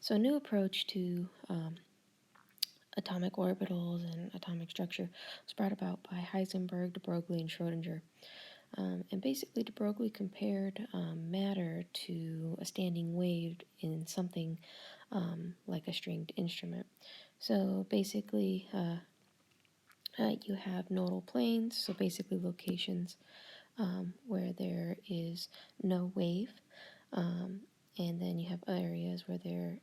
So a new approach to atomic orbitals and atomic structure was brought about by Heisenberg, de Broglie, and Schrödinger. And basically, de Broglie compared matter to a standing wave in something like a stringed instrument. So basically, you have nodal planes, so basically locations where there is no wave. And then you have areas where there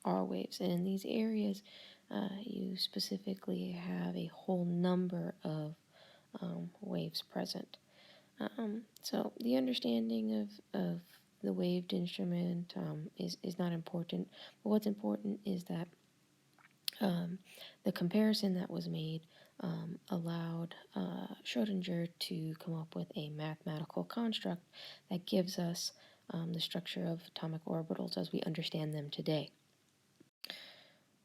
are waves. And in these areas, you specifically have a whole number of waves present. So the understanding of the waved instrument is not important. But what's important is that the comparison that was made allowed Schrödinger to come up with a mathematical construct that gives us the structure of atomic orbitals as we understand them today.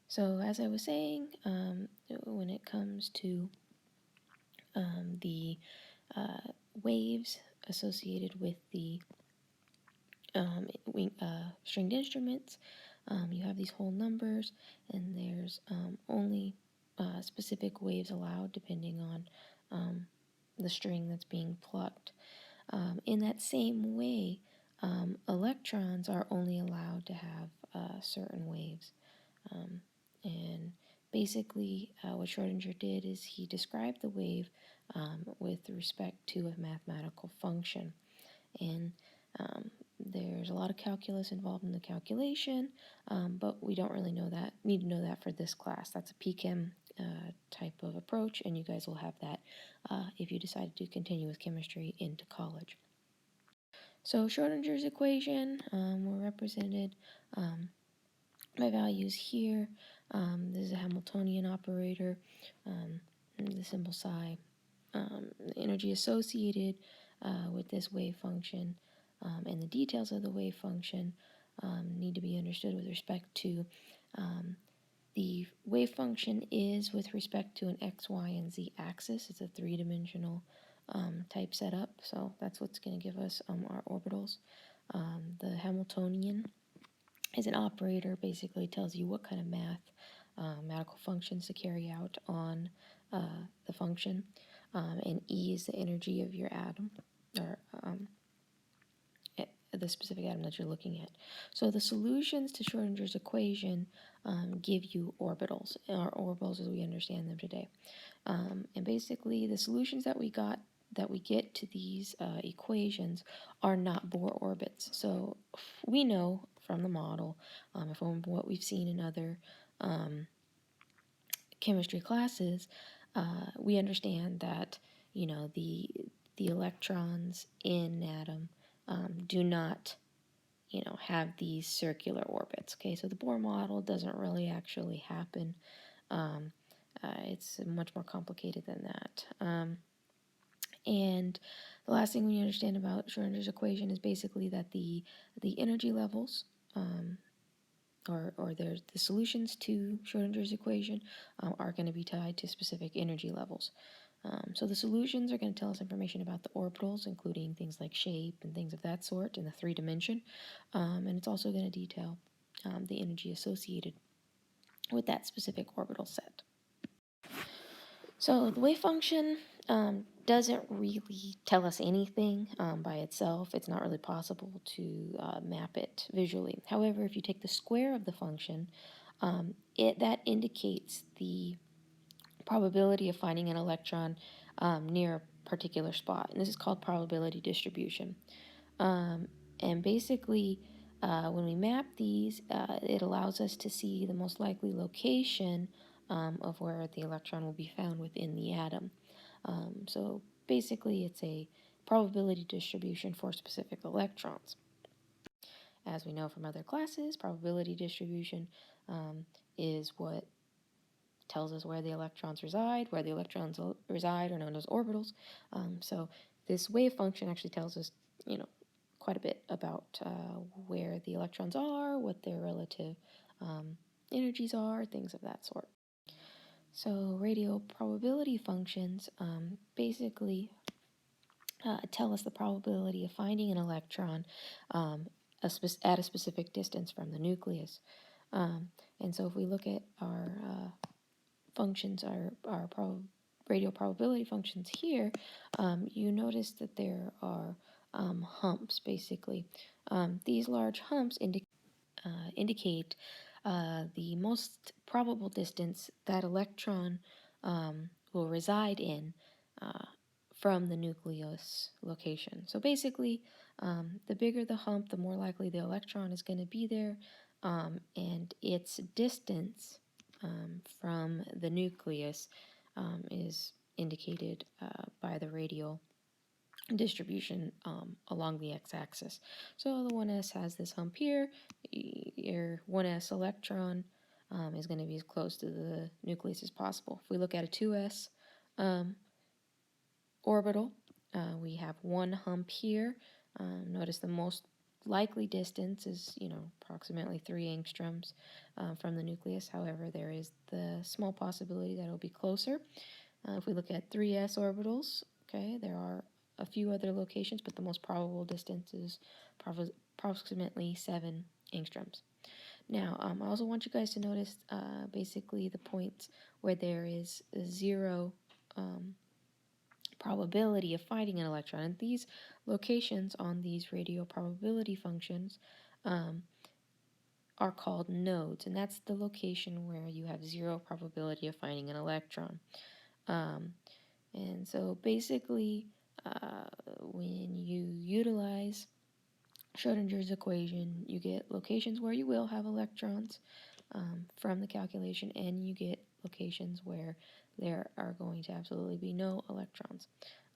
So as I was saying, when it comes to the waves associated with the stringed instruments, you have these whole numbers, and there's only specific waves allowed depending on the string that's being plucked. In that same way, electrons are only allowed to have certain waves. And basically, what Schrödinger did is he described the wave with respect to a mathematical function. And there's a lot of calculus involved in the calculation, but we don't really need to know that for this class. That's a PChem type of approach, and you guys will have that if you decide to continue with chemistry into college. So Schrödinger's equation were represented by values here. This is a Hamiltonian operator, the symbol psi. The energy associated with this wave function and the details of the wave function need to be understood with respect to the wave function is with respect to an x, y, and z axis. It's a three-dimensional type setup, so that's what's going to give us our orbitals. The Hamiltonian is an operator, basically tells you what kind of mathematical functions to carry out on the function, and E is the energy of your atom, or the specific atom that you're looking at. So the solutions to Schrödinger's equation give you orbitals, or orbitals as we understand them today. And basically, the solutions that we get to these equations are not Bohr orbits. So we know from the model, from what we've seen in other chemistry classes, we understand that the electrons in an atom do not have these circular orbits. Okay, so the Bohr model doesn't really actually happen. It's much more complicated than that. And the last thing we understand about Schrödinger's equation is basically that the energy levels, or the solutions to Schrödinger's equation are going to be tied to specific energy levels. So the solutions are going to tell us information about the orbitals, including things like shape and things of that sort in the 3-dimension. And it's also going to detail the energy associated with that specific orbital set. So the wave function doesn't really tell us anything by itself. It's not really possible to map it visually. However, if you take the square of the function, that indicates the probability of finding an electron near a particular spot. And this is called probability distribution. And basically, when we map these, it allows us to see the most likely location of where the electron will be found within the atom. So basically, it's a probability distribution for specific electrons. As we know from other classes, probability distribution is what tells us where the electrons reside. Where the electrons reside are known as orbitals. So this wave function actually tells us, quite a bit about where the electrons are, what their relative energies are, things of that sort. So radial probability functions basically tell us the probability of finding an electron at a specific distance from the nucleus. And so if we look at our functions, our radial probability functions here, you notice that there are humps, basically. These large humps indicate the most probable distance that electron will reside in uh, from the nucleus location. So basically, the bigger the hump, the more likely the electron is going to be there, and its distance from the nucleus is indicated by the radial distribution along the x-axis. So the 1s has this hump here. Your 1s electron is going to be as close to the nucleus as possible. If we look at a 2s orbital, we have one hump here. Notice the most likely distance is, approximately 3 angstroms from the nucleus. However, there is the small possibility that it'll be closer. If we look at 3s orbitals, okay, there are a few other locations, but the most probable distance is approximately 7 angstroms. Now, I also want you guys to notice basically the points where there is 0 probability of finding an electron. And these locations on these radial probability functions are called nodes, and that's the location where you have 0 probability of finding an electron. And so basically, when you utilize Schrodinger's equation, you get locations where you will have electrons from the calculation, and you get locations where there are going to absolutely be no electrons.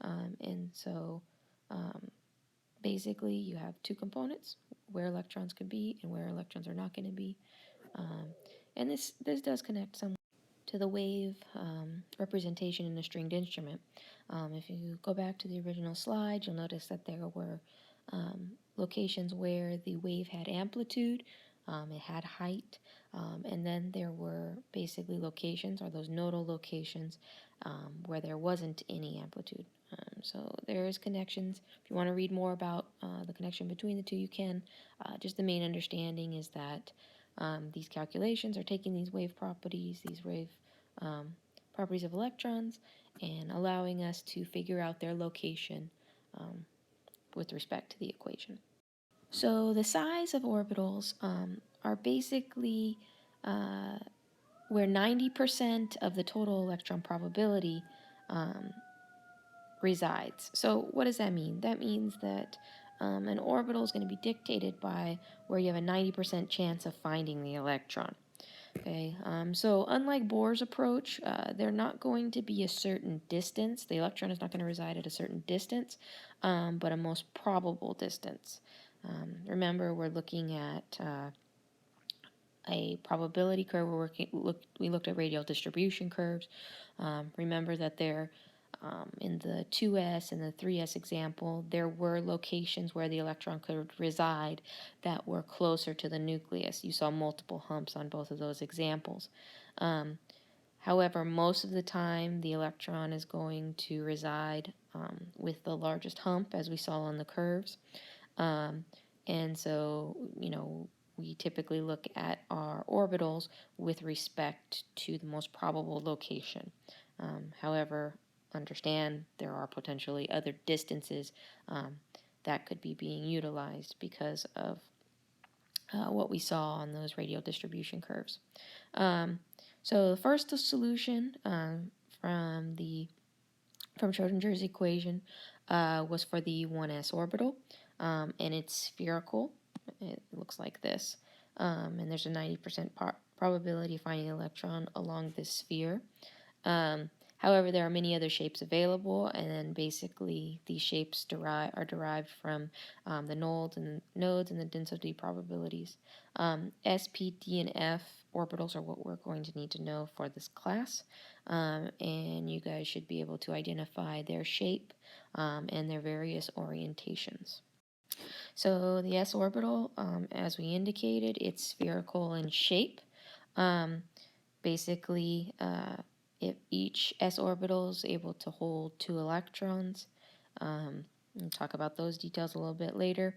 And so basically, you have two components, where electrons can be and where electrons are not going to be. And this does connect somewhat to the wave representation in a stringed instrument. If you go back to the original slide, you'll notice that there were locations where the wave had amplitude, it had height, and then there were basically locations, or those nodal locations, where there wasn't any amplitude. So there is connections. If you want to read more about the connection between the two, you can. Just the main understanding is that these calculations are taking these wave properties, properties of electrons, and allowing us to figure out their location with respect to the equation. So the size of orbitals are basically where 90% of the total electron probability resides. So what does that mean? That means that an orbital is going to be dictated by where you have a 90% chance of finding the electron. Okay, so unlike Bohr's approach, they're not going to be a certain distance. The electron is not going to reside at a certain distance, but a most probable distance. Remember, we're looking at a probability curve. We looked at radial distribution curves. Remember that they're in the 2s and the 3s example, there were locations where the electron could reside that were closer to the nucleus. You saw multiple humps on both of those examples. However, most of the time, the electron is going to reside with the largest hump, as we saw on the curves. And so, we typically look at our orbitals with respect to the most probable location. However, understand there are potentially other distances that could be being utilized because of what we saw on those radial distribution curves. So the first solution from Schrodinger's equation was for the 1s orbital, and it's spherical. It looks like this, and there's a 90% probability of finding an electron along this sphere. However, there are many other shapes available, and then basically these shapes are derived from the nodes and the density probabilities. S, P, D, and F orbitals are what we're going to need to know for this class, and you guys should be able to identify their shape and their various orientations. So the s orbital, as we indicated, it's spherical in shape. Basically, if each s orbital is able to hold 2 electrons, we'll talk about those details a little bit later.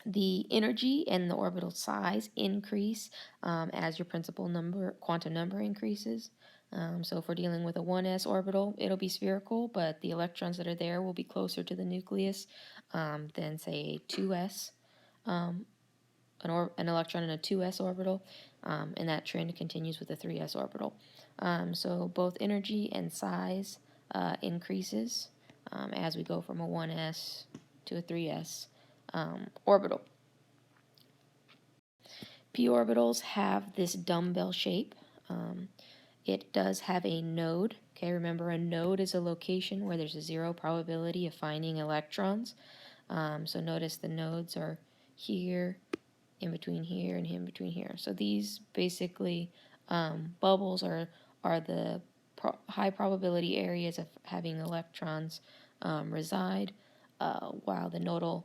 The energy and the orbital size increase as your principal number, quantum number increases. So if we're dealing with a 1s orbital, it'll be spherical, but the electrons that are there will be closer to the nucleus than, say, a 2s, an electron in a 2s orbital, and that trend continues with a 3s orbital. So both energy and size increases as we go from a 1s to a 3s orbital. P orbitals have this dumbbell shape. It does have a node. Okay, remember a node is a location where there's a 0 probability of finding electrons. So notice the nodes are here, in between here, and in between here. So these basically bubbles are the high probability areas of having electrons reside, while the nodal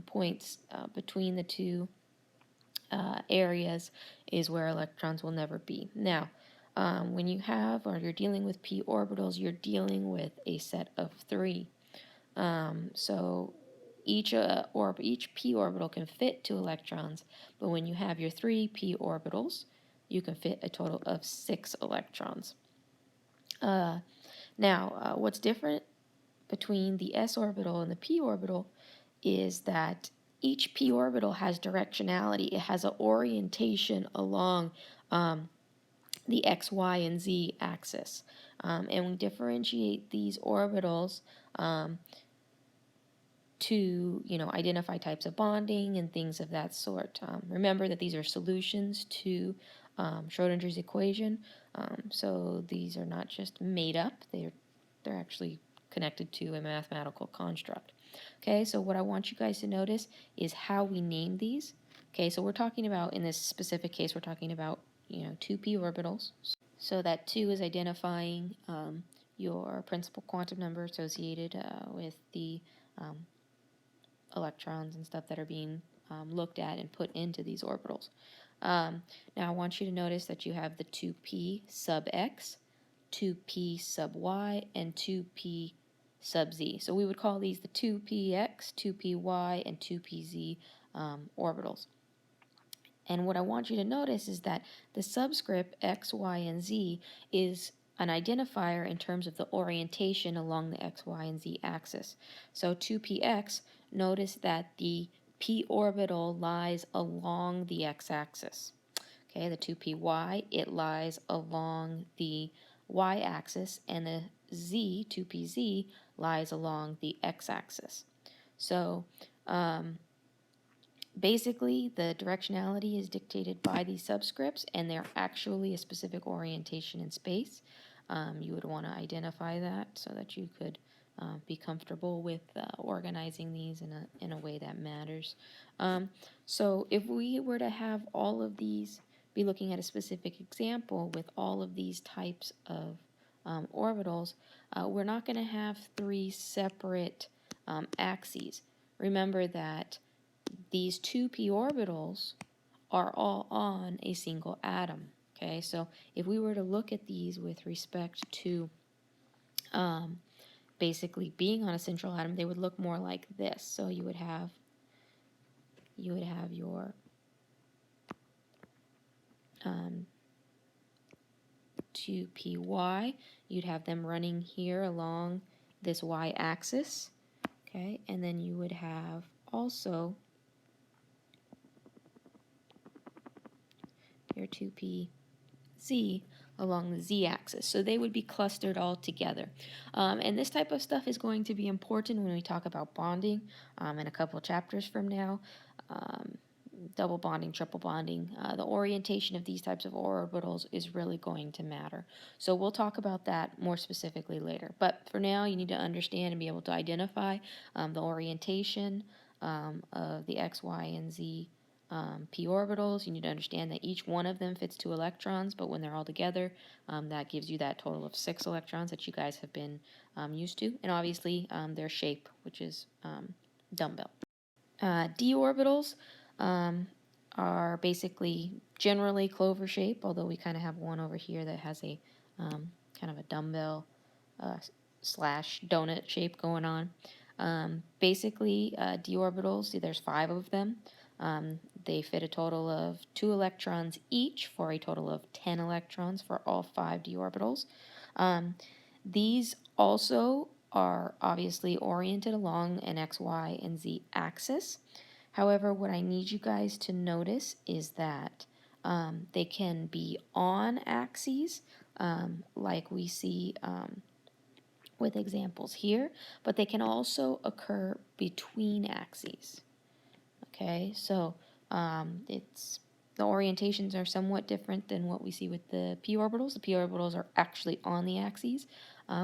points between the two areas is where electrons will never be. Now, when you have or you're dealing with p orbitals, you're dealing with a set of 3. So each p orbital can fit 2 electrons, but when you have your 3 p orbitals, you can fit a total of 6 electrons. Now, what's different between the s orbital and the p orbital is that each p orbital has directionality. It has an orientation along the x, y, and z axis. And we differentiate these orbitals to, identify types of bonding and things of that sort. Remember that these are solutions to Schrodinger's equation. So these are not just made up. They're actually connected to a mathematical construct. Okay, so what I want you guys to notice is how we name these. Okay, so we're talking about, in this specific case, we're talking about, 2p orbitals. So that 2 is identifying your principal quantum number associated with the electrons and stuff that are being looked at and put into these orbitals. Now I want you to notice that you have the 2p sub x, 2p sub y, and 2p sub z. So we would call these the 2px, 2py, and 2pz orbitals. And what I want you to notice is that the subscript x, y, and z is an identifier in terms of the orientation along the x, y, and z axis. So 2px, notice that the p orbital lies along the x-axis. Okay, the 2py, it lies along the y-axis, and the z, 2pz, lies along the x-axis. So basically, the directionality is dictated by these subscripts, and they're actually a specific orientation in space. You would want to identify that so that you could be comfortable with organizing these in a way that matters. So if we were to have all of these, be looking at a specific example with all of these types of orbitals, we're not going to have 3 separate axes. Remember that these 2p orbitals are all on a single atom. Okay, so if we were to look at these with respect to basically being on a central atom, they would look more like this. So you would have your 2py. You'd have them running here along this y-axis. Okay, and then you would have also your 2pz along the z-axis. So they would be clustered all together. And this type of stuff is going to be important when we talk about bonding in a couple chapters from now. Double bonding, triple bonding, the orientation of these types of orbitals is really going to matter. So we'll talk about that more specifically later. But for now, you need to understand and be able to identify the orientation of the x, y, and z p orbitals. You need to understand that each one of them fits 2 electrons, but when they're all together, that gives you that total of 6 electrons that you guys have been used to. And obviously, their shape, which is dumbbell. D orbitals are basically generally clover shape, although we kind of have one over here that has a kind of a dumbbell slash donut shape going on. Basically, d orbitals, there's 5 of them. They fit a total of 2 electrons each for a total of 10 electrons for all 5 d orbitals. These also are obviously oriented along an x, y, and z axis. However, what I need you guys to notice is that they can be on axes, like we see with examples here, but they can also occur between axes. Okay, so it's the orientations are somewhat different than what we see with the p orbitals. The p orbitals are actually on the axes.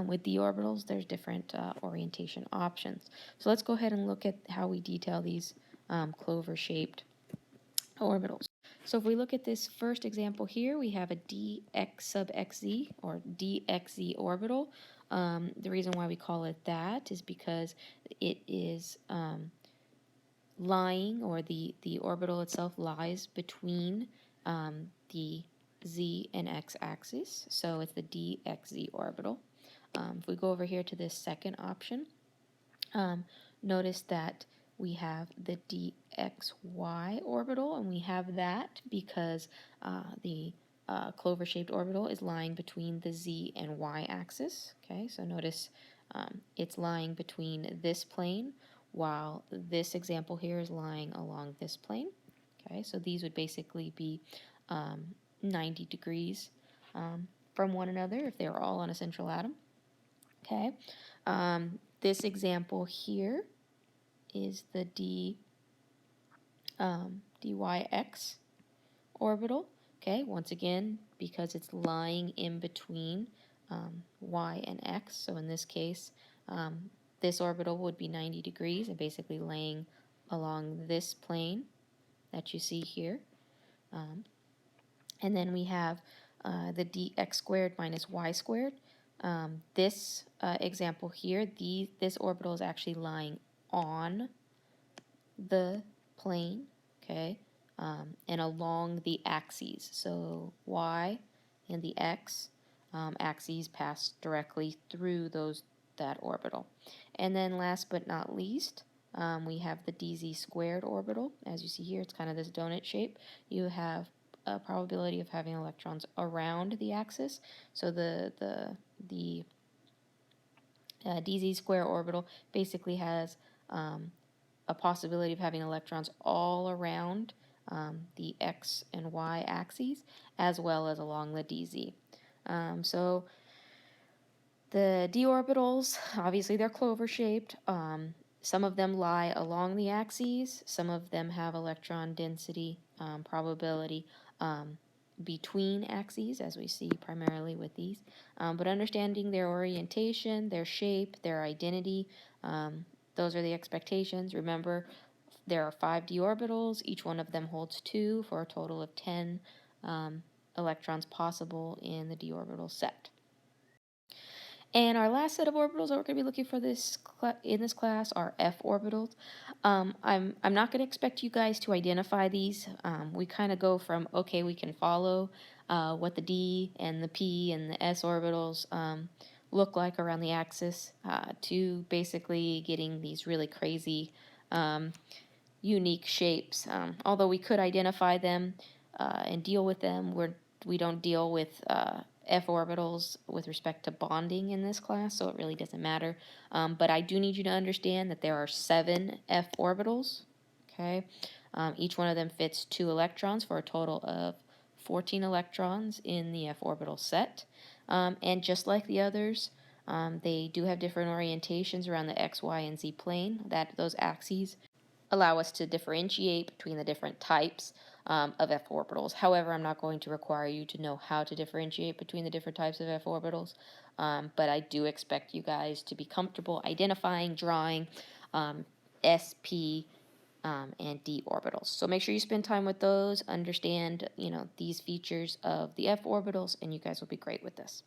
With d orbitals, there's different orientation options. So let's go ahead and look at how we detail these clover-shaped orbitals. So if we look at this first example here, we have a dx sub xz, or dxz orbital. The reason why we call it that is because it is lying, or the orbital itself lies between the z and x axis, so it's the dxz orbital. If we go over here to this second option, notice that we have the dxy orbital, and we have that because the clover-shaped orbital is lying between the z and y axis. Okay, so notice it's lying between this plane, while this example here is lying along this plane. Okay, so these would basically be 90 degrees from one another if they were all on a central atom. Okay, this example here is the dyx orbital. Okay, once again, because it's lying in between y and x, so in this case, this orbital would be 90 degrees and basically laying along this plane that you see here. And then we have the dx squared minus y squared. This example here, this orbital is actually lying on the plane, okay, and along the axes. So y and the x axes pass directly through that orbital. And then last but not least, we have the dz squared orbital. As you see here, it's kind of this donut shape. You have a probability of having electrons around the axis. So the dz square orbital basically has a possibility of having electrons all around the x and y axes, as well as along the dz. So the d orbitals, obviously they're clover-shaped. Some of them lie along the axes. Some of them have electron density probability between axes, as we see primarily with these. But understanding their orientation, their shape, their identity, those are the expectations. Remember, there are 5 d orbitals. Each one of them holds 2 for a total of 10 electrons possible in the d orbital set. And our last set of orbitals that we're going to be looking for in this class are f orbitals. I'm not going to expect you guys to identify these. We kind of go from, okay, we can follow what the d and the p and the s orbitals look like around the axis, to basically getting these really crazy unique shapes. Although we could identify them and deal with them, we don't deal with f orbitals with respect to bonding in this class, so it really doesn't matter. But I do need you to understand that there are 7 f orbitals. Okay, each one of them fits 2 electrons for a total of 14 electrons in the f orbital set. And just like the others, they do have different orientations around the x, y, and z plane. Those axes allow us to differentiate between the different types of f orbitals. However, I'm not going to require you to know how to differentiate between the different types of f orbitals, but I do expect you guys to be comfortable identifying, drawing sp and d orbitals. So make sure you spend time with those, understand these features of the f orbitals, and you guys will be great with this.